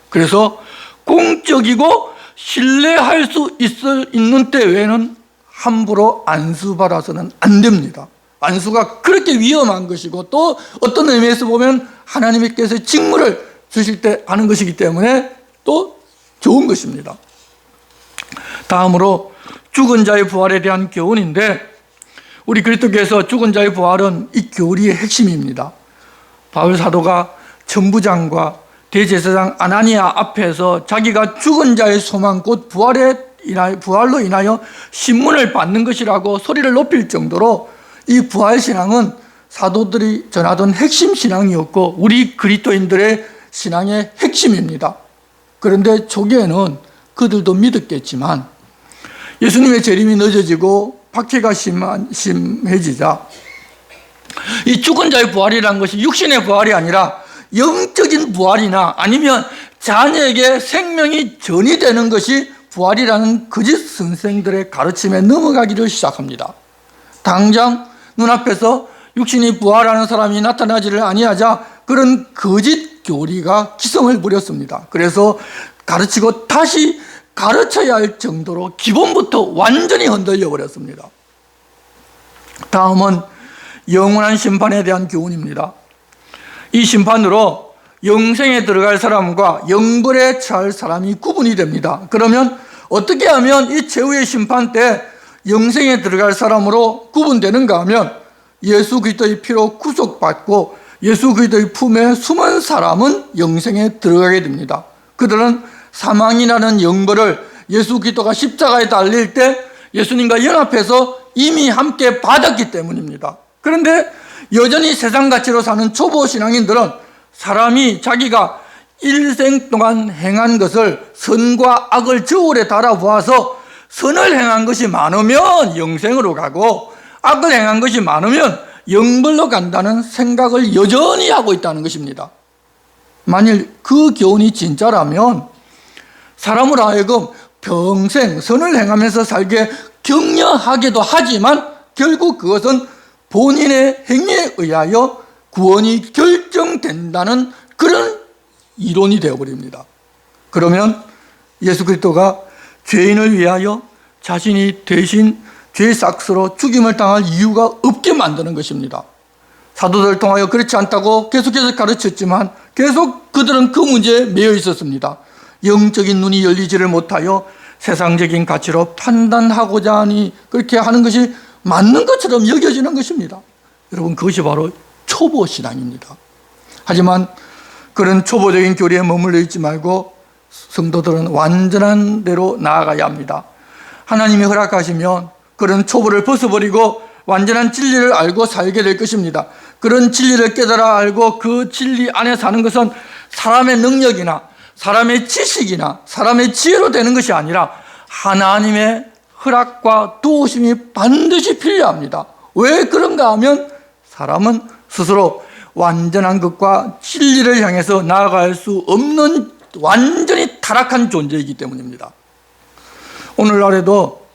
Speaker 4: 그래서 공적이고 신뢰할 수 있는 때 외에는 함부로 안수받아서는 안 됩니다. 안수가 그렇게 위험한 것이고 또 어떤 의미에서 보면 하나님께서 직무를 주실 때 하는 것이기 때문에 또 좋은 것입니다. 다음으로 죽은 자의 부활에 대한 교훈인데 우리 그리스도께서 죽은 자의 부활은 이 교리의 핵심입니다. 바울 사도가 천부장과 대제사장 아나니아 앞에서 자기가 죽은 자의 소망 곧 부활로 인하여 신문을 받는 것이라고 소리를 높일 정도로 이 부활신앙은 사도들이 전하던 핵심 신앙이었고 우리 그리스도인들의 신앙의 핵심입니다. 그런데 초기에는 그들도 믿었겠지만 예수님의 재림이 늦어지고 박해가 심해지자 이 죽은 자의 부활이라는 것이 육신의 부활이 아니라 영적인 부활이나 아니면 자녀에게 생명이 전이되는 것이 부활이라는 거짓 선생들의 가르침에 넘어가기를 시작합니다. 당장 눈앞에서 육신이 부활하는 사람이 나타나지를 아니하자 그런 거짓 교리가 기성을 부렸습니다. 그래서 가르치고 다시 가르쳐야 할 정도로 기본부터 완전히 흔들려 버렸습니다. 다음은 영원한 심판에 대한 교훈입니다. 이 심판으로 영생에 들어갈 사람과 영벌에 처할 사람이 구분이 됩니다. 그러면 어떻게 하면 이 최후의 심판 때 영생에 들어갈 사람으로 구분되는가 하면 예수 그리스도의 피로 구속받고 예수 그리스도의 품에 숨은 사람은 영생에 들어가게 됩니다. 그들은 사망이라는 영벌을 예수 그리스도가 십자가에 달릴 때 예수님과 연합해서 이미 함께 받았기 때문입니다. 그런데 여전히 세상 가치로 사는 초보 신앙인들은 사람이 자기가 일생 동안 행한 것을 선과 악을 저울에 달아보아서 선을 행한 것이 많으면 영생으로 가고 악을 행한 것이 많으면 영벌로 간다는 생각을 여전히 하고 있다는 것입니다. 만일 그 교훈이 진짜라면 사람으로 하여금 평생 선을 행하면서 살게 격려하기도 하지만 결국 그것은 본인의 행위에 의하여 구원이 결정된다는 그런 이론이 되어버립니다. 그러면 예수 그리스도가 죄인을 위하여 자신이 대신 죄의 삭스로 죽임을 당할 이유가 없게 만드는 것입니다. 사도들을 통하여 그렇지 않다고 계속해서 가르쳤지만 계속 그들은 그 문제에 매여 있었습니다. 영적인 눈이 열리지를 못하여 세상적인 가치로 판단하고자 하니 그렇게 하는 것이 맞는 것처럼 여겨지는 것입니다. 여러분, 그것이 바로 초보 신앙입니다. 하지만 그런 초보적인 교리에 머물러 있지 말고 성도들은 완전한 대로 나아가야 합니다. 하나님이 허락하시면 그런 초보를 벗어버리고 완전한 진리를 알고 살게 될 것입니다. 그런 진리를 깨달아 알고 그 진리 안에 사는 것은 사람의 능력이나 사람의 지식이나 사람의 지혜로 되는 것이 아니라 하나님의 허락과 도우심이 반드시 필요합니다. 왜 그런가 하면 사람은 스스로 완전한 것과 진리를 향해서 나아갈 수 없는 완전히 타락한 존재이기 때문입니다. 오늘날에도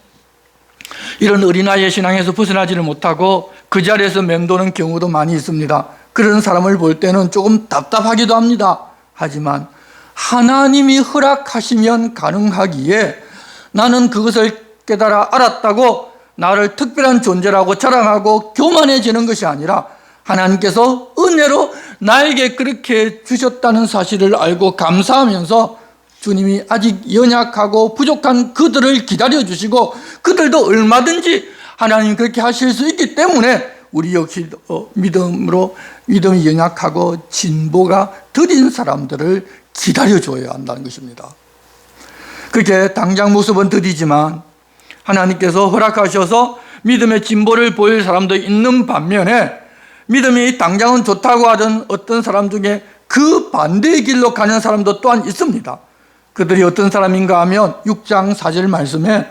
Speaker 4: 이런 어린아이의 신앙에서 벗어나지를 못하고 그 자리에서 맴도는 경우도 많이 있습니다. 그런 사람을 볼 때는 조금 답답하기도 합니다. 하지만 하나님이 허락하시면 가능하기에 나는 그것을 깨달아 알았다고 나를 특별한 존재라고 자랑하고 교만해지는 것이 아니라 하나님께서 은혜로 나에게 그렇게 주셨다는 사실을 알고 감사하면서 주님이 아직 연약하고 부족한 그들을 기다려주시고 그들도 얼마든지 하나님 그렇게 하실 수 있기 때문에 우리 역시 믿음이 연약하고 진보가 더딘 사람들을 기다려줘야 한다는 것입니다. 그렇게 당장 모습은 더디지만 하나님께서 허락하셔서 믿음의 진보를 보일 사람도 있는 반면에 믿음이 당장은 좋다고 하던 어떤 사람 중에 그 반대의 길로 가는 사람도 또한 있습니다. 그들이 어떤 사람인가 하면 6장 4절 말씀에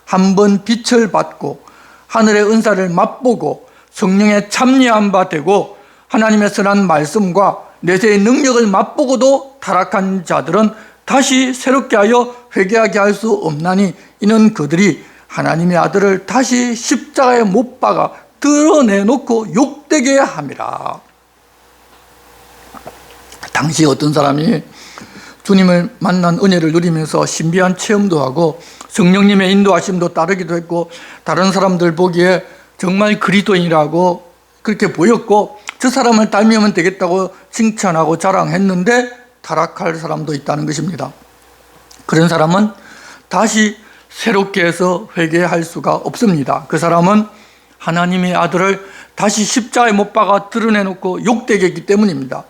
Speaker 4: 한번 빛을 받고 하늘의 은사를 맛보고 성령에 참여한 바 되고 하나님의 선한 말씀과 내세의 능력을 맛보고도 타락한 자들은 다시 새롭게 하여 회개하게 할 수 없나니 이는 그들이 하나님의 아들을 다시 십자가에 못 박아 드러내놓고 욕되게 함이라. 당시 어떤 사람이 주님을 만난 은혜를 누리면서 신비한 체험도 하고 성령님의 인도하심도 따르기도 했고 다른 사람들 보기에 정말 그리스도인이라고 그렇게 보였고 저 사람을 닮으면 되겠다고 칭찬하고 자랑했는데 타락할 사람도 있다는 것입니다. 그런 사람은 다시 새롭게 해서 회개할 수가 없습니다. 그 사람은 하나님의 아들을 다시 십자가에 못 박아 드러내놓고 욕되게 했기 때문입니다.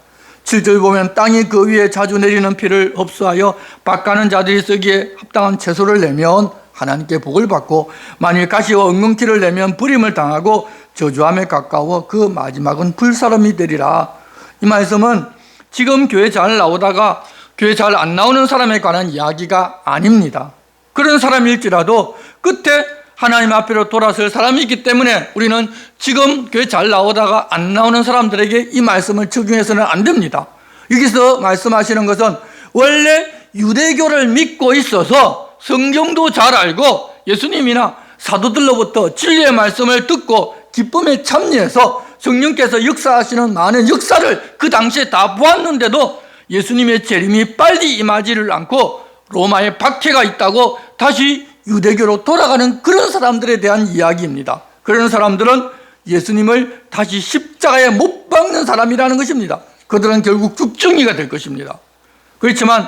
Speaker 4: 7절 보면 땅이 그 위에 자주 내리는 피를 흡수하여 밭가는 자들이 쓰기에 합당한 채소를 내면 하나님께 복을 받고 만일 가시와 엉겅퀴를 내면 불임을 당하고 저주함에 가까워 그 마지막은 불사람이 되리라. 이 말씀은 지금 교회 잘 나오다가 교회 잘 안 나오는 사람에 관한 이야기가 아닙니다. 그런 사람일지라도 끝에 하나님 앞으로 돌아설 사람이 있기 때문에 우리는 지금 교회 잘 나오다가 안 나오는 사람들에게 이 말씀을 적용해서는 안 됩니다. 여기서 말씀하시는 것은 원래 유대교를 믿고 있어서 성경도 잘 알고 예수님이나 사도들로부터 진리의 말씀을 듣고 기쁨에 참여해서 성령께서 역사하시는 많은 역사를 그 당시에 다 보았는데도 예수님의 재림이 빨리 임하지를 않고 로마에 박해가 있다고 다시 유대교로 돌아가는 그런 사람들에 대한 이야기입니다. 그런 사람들은 예수님을 다시 십자가에 못 박는 사람이라는 것입니다. 그들은 결국 죽정이가 될 것입니다. 그렇지만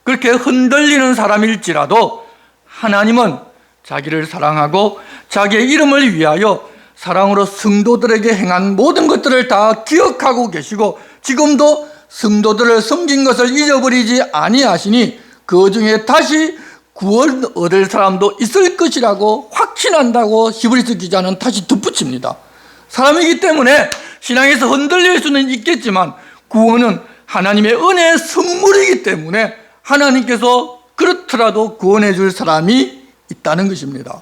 Speaker 4: 그렇게 흔들리는 사람일지라도 하나님은 자기를 사랑하고 자기의 이름을 위하여 사랑으로 성도들에게 행한 모든 것들을 다 기억하고 계시고 지금도 성도들을 섬긴 것을 잊어버리지 아니하시니 그 중에 다시 구원 얻을 사람도 있을 것이라고 확신한다고 히브리서 기자는 다시 덧붙입니다. 사람이기 때문에 신앙에서 흔들릴 수는 있겠지만 구원은 하나님의 은혜의 선물이기 때문에 하나님께서 그렇더라도 구원해 줄 사람이 있다는 것입니다.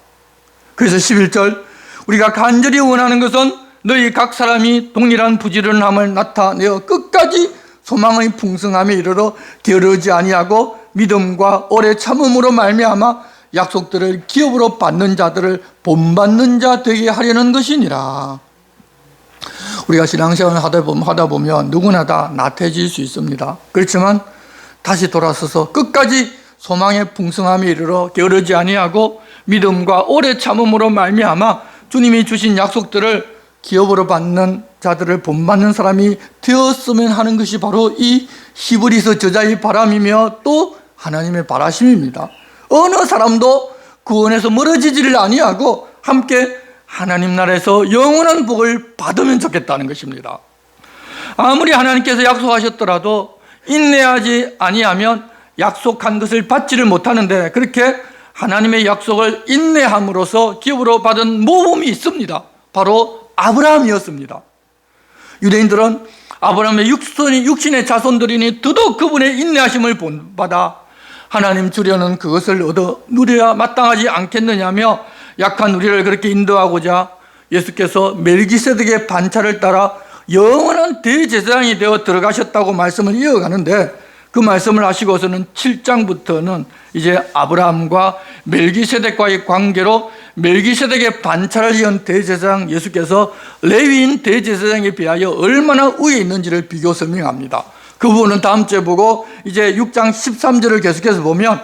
Speaker 4: 그래서 11절 우리가 간절히 원하는 것은 너희 각 사람이 동일한 부지런함을 나타내어 끝까지 소망의 풍성함에 이르러 게으르지 아니하고 믿음과 오래 참음으로 말미암아 약속들을 기업으로 받는 자들을 본받는 자 되게 하려는 것이니라. 우리가 신앙생활을 하다 보면 누구나 다 나태해질 수 있습니다. 그렇지만 다시 돌아서서 끝까지 소망의 풍성함에 이르러 게으르지 아니하고 믿음과 오래 참음으로 말미암아 주님이 주신 약속들을 기업으로 받는 자들을 본받는 사람이 되었으면 하는 것이 바로 이 히브리서 저자의 바람이며 또 하나님의 바라심입니다. 어느 사람도 구원에서 멀어지지를 아니하고 함께 하나님 나라에서 영원한 복을 받으면 좋겠다는 것입니다. 아무리 하나님께서 약속하셨더라도 인내하지 아니하면 약속한 것을 받지를 못하는데 그렇게 하나님의 약속을 인내함으로써 기업으로 받은 모범이 있습니다. 바로 아브라함이었습니다. 유대인들은 아브라함의 육신의 자손들이니 더더욱 그분의 인내하심을 본받아 하나님 주려는 그것을 얻어 누려야 마땅하지 않겠느냐며 약한 우리를 그렇게 인도하고자 예수께서 멜기세덱의 반차를 따라 영원한 대제사장이 되어 들어가셨다고 말씀을 이어가는데 그 말씀을 하시고서는 7장부터는 이제 아브라함과 멜기세덱과의 관계로 멜기세덱의 반차를 이은 대제사장 예수께서 레위인 대제사장에 비하여 얼마나 위에 있는지를 비교 설명합니다. 그 부분은 다음 주에 보고 이제 6장 13절을 계속해서 보면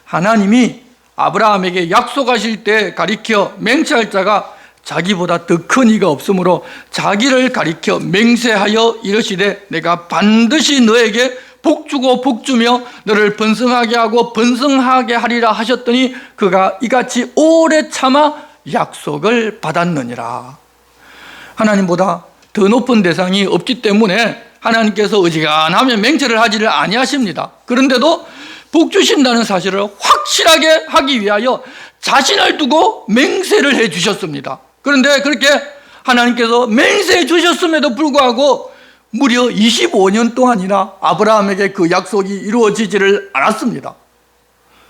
Speaker 4: 하나님이 아브라함에게 약속하실 때 가리켜 맹세할 자가 자기보다 더 큰 이가 없으므로 자기를 가리켜 맹세하여 이르시되 내가 반드시 너에게 복주고 복주며 너를 번성하게 하고 번성하게 하리라 하셨더니 그가 이같이 오래 참아 약속을 받았느니라. 하나님보다 더 높은 대상이 없기 때문에 하나님께서 어지간하면 맹세를 하지를 아니하십니다. 그런데도 복 주신다는 사실을 확실하게 하기 위하여 자신을 두고 맹세를 해 주셨습니다. 그런데 그렇게 하나님께서 맹세해 주셨음에도 불구하고 무려 25년 동안이나 아브라함에게 그 약속이 이루어지지를 않았습니다.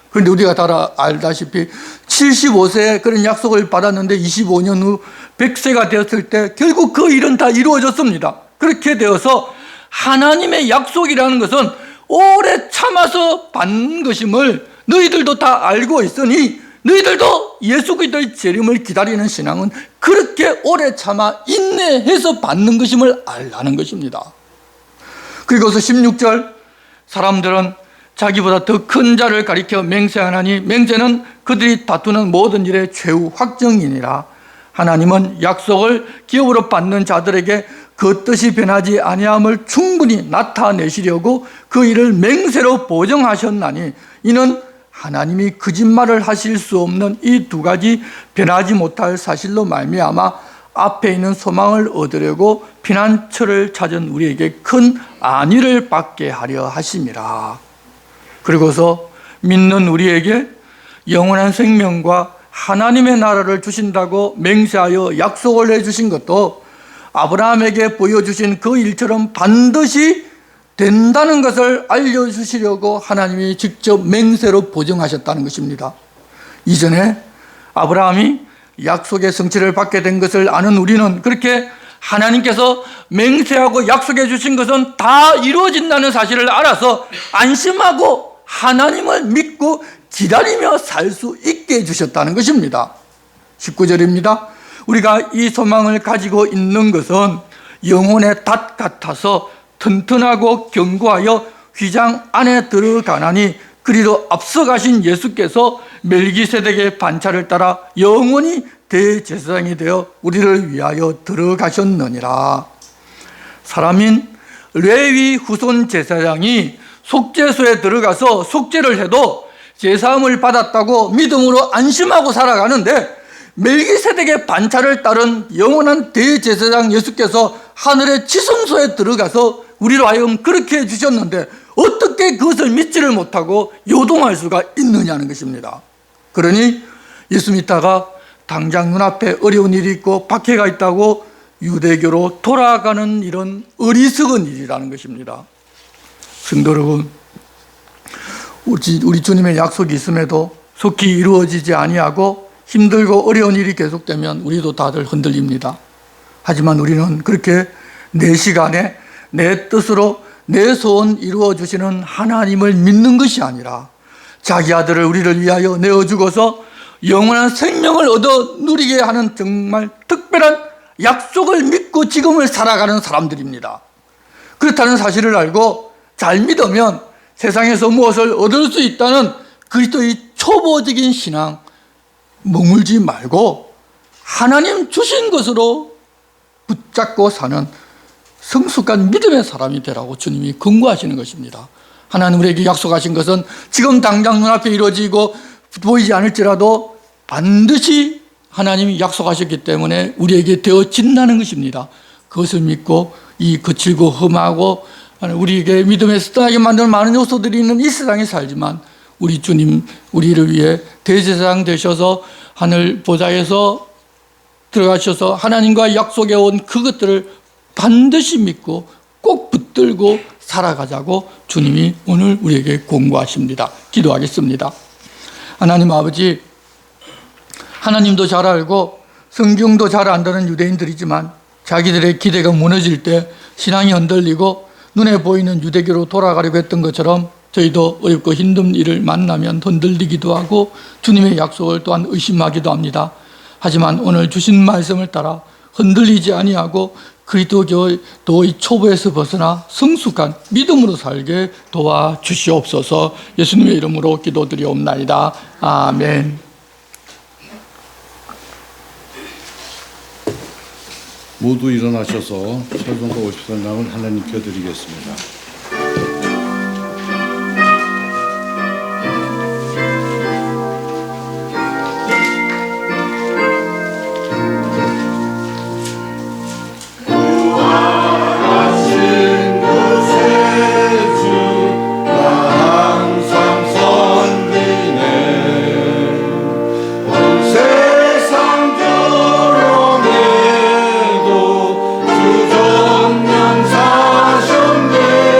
Speaker 4: 그런데 우리가 다 알다시피 75세에 그런 약속을 받았는데 25년 후 100세가 되었을 때 결국 그 일은 다 이루어졌습니다. 그렇게 되어서 하나님의 약속이라는 것은 오래 참아서 받는 것임을 너희들도 다 알고 있으니 너희들도 예수 그리스도의 재림을 기다리는 신앙은 그렇게 오래 참아 인내해서 받는 것임을 알라는 것입니다. 그리고서 16절 사람들은 자기보다 더 큰 자를 가리켜 맹세하나니 맹세는 그들이 다투는 모든 일의 최후 확정이니라. 하나님은 약속을 기업으로 받는 자들에게 그 뜻이 변하지 아니함을 충분히 나타내시려고 그 일을 맹세로 보정하셨나니 이는 하나님이 거짓말을 하실 수 없는 이 두 가지 변하지 못할 사실로 말미암아 앞에 있는 소망을 얻으려고 피난처를 찾은 우리에게 큰 안위를 받게 하려 하심이라. 그리고서 믿는 우리에게 영원한 생명과 하나님의 나라를 주신다고 맹세하여 약속을 해주신 것도 아브라함에게 보여주신 그 일처럼 반드시 된다는 것을 알려주시려고 하나님이 직접 맹세로 보증하셨다는 것입니다. 이전에 아브라함이 약속의 성취를 받게 된 것을 아는 우리는 그렇게 하나님께서 맹세하고 약속해 주신 것은 다 이루어진다는 사실을 알아서 안심하고 하나님을 믿고 기다리며 살 수 있게 해주셨다는 것입니다. 19절입니다. 우리가 이 소망을 가지고 있는 것은 영혼의 닷 같아서 튼튼하고 견고하여 휘장 안에 들어가나니 그리도 앞서가신 예수께서 멜기세덱의 반차를 따라 영원히 대제사장이 되어 우리를 위하여 들어가셨느니라. 사람인 레위 후손 제사장이 속죄소에 들어가서 속죄를 해도 제사함을 받았다고 믿음으로 안심하고 살아가는데 멜기세덱의 반차를 따른 영원한 대제사장 예수께서 하늘의 지성소에 들어가서 우리로 하여금 그렇게 해주셨는데 어떻게 그것을 믿지를 못하고 요동할 수가 있느냐는 것입니다. 그러니 예수 믿다가 당장 눈앞에 어려운 일이 있고 박해가 있다고 유대교로 돌아가는 일은 어리석은 일이라는 것입니다. 성도 여러분, 우리 주님의 약속이 있음에도 속히 이루어지지 아니하고 힘들고 어려운 일이 계속되면 우리도 다들 흔들립니다. 하지만 우리는 그렇게 내 시간에 내 뜻으로 내 소원 이루어 주시는 하나님을 믿는 것이 아니라 자기 아들을 우리를 위하여 내어주고서 영원한 생명을 얻어 누리게 하는 정말 특별한 약속을 믿고 지금을 살아가는 사람들입니다. 그렇다는 사실을 알고 잘 믿으면 세상에서 무엇을 얻을 수 있다는 그리스도의 초보적인 신앙 머물지 말고 하나님 주신 것으로 붙잡고 사는 성숙한 믿음의 사람이 되라고 주님이 권고하시는 것입니다. 하나님 우리에게 약속하신 것은 지금 당장 눈앞에 이루어지고 보이지 않을지라도 반드시 하나님이 약속하셨기 때문에 우리에게 되어진다는 것입니다. 그것을 믿고 이 거칠고 험하고 우리에게 믿음에서 떠나게 만드는 많은 요소들이 있는 이 세상에 살지만 우리 주님 우리를 위해 대제사장 되셔서 하늘 보좌에서 들어가셔서 하나님과 약속해 온 그것들을 반드시 믿고 꼭 붙들고 살아가자고 주님이 오늘 우리에게 권고하십니다. 기도하겠습니다. 하나님 아버지, 하나님도 잘 알고 성경도 잘 안다는 유대인들이지만 자기들의 기대가 무너질 때 신앙이 흔들리고 눈에 보이는 유대교로 돌아가려고 했던 것처럼 저희도 어렵고 힘든 일을 만나면 흔들리기도 하고 주님의 약속을 또한 의심하기도 합니다. 하지만 오늘 주신 말씀을 따라 흔들리지 아니하고 그리스도교의 초보에서 벗어나 성숙한 믿음으로 살게 도와주시옵소서. 예수님의 이름으로 기도드리옵나이다. 아멘.
Speaker 1: 모두 일어나셔서 철봉과 50선장을 하나님께 드리겠습니다.
Speaker 2: 주전면 사셨네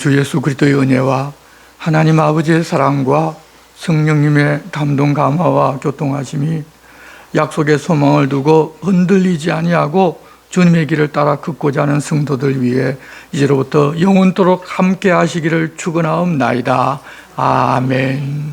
Speaker 4: 주 예수 그리스도의 은혜와 하나님 아버지의 사랑과 성령님의 감동 감화와 교통하심이 약속의 소망을 두고 흔들리지 아니하고 주님의 길을 따라 걷고자 하는 성도들 위해 이제로부터 영원토록 함께 하시기를 축원하옵나이다. 아멘.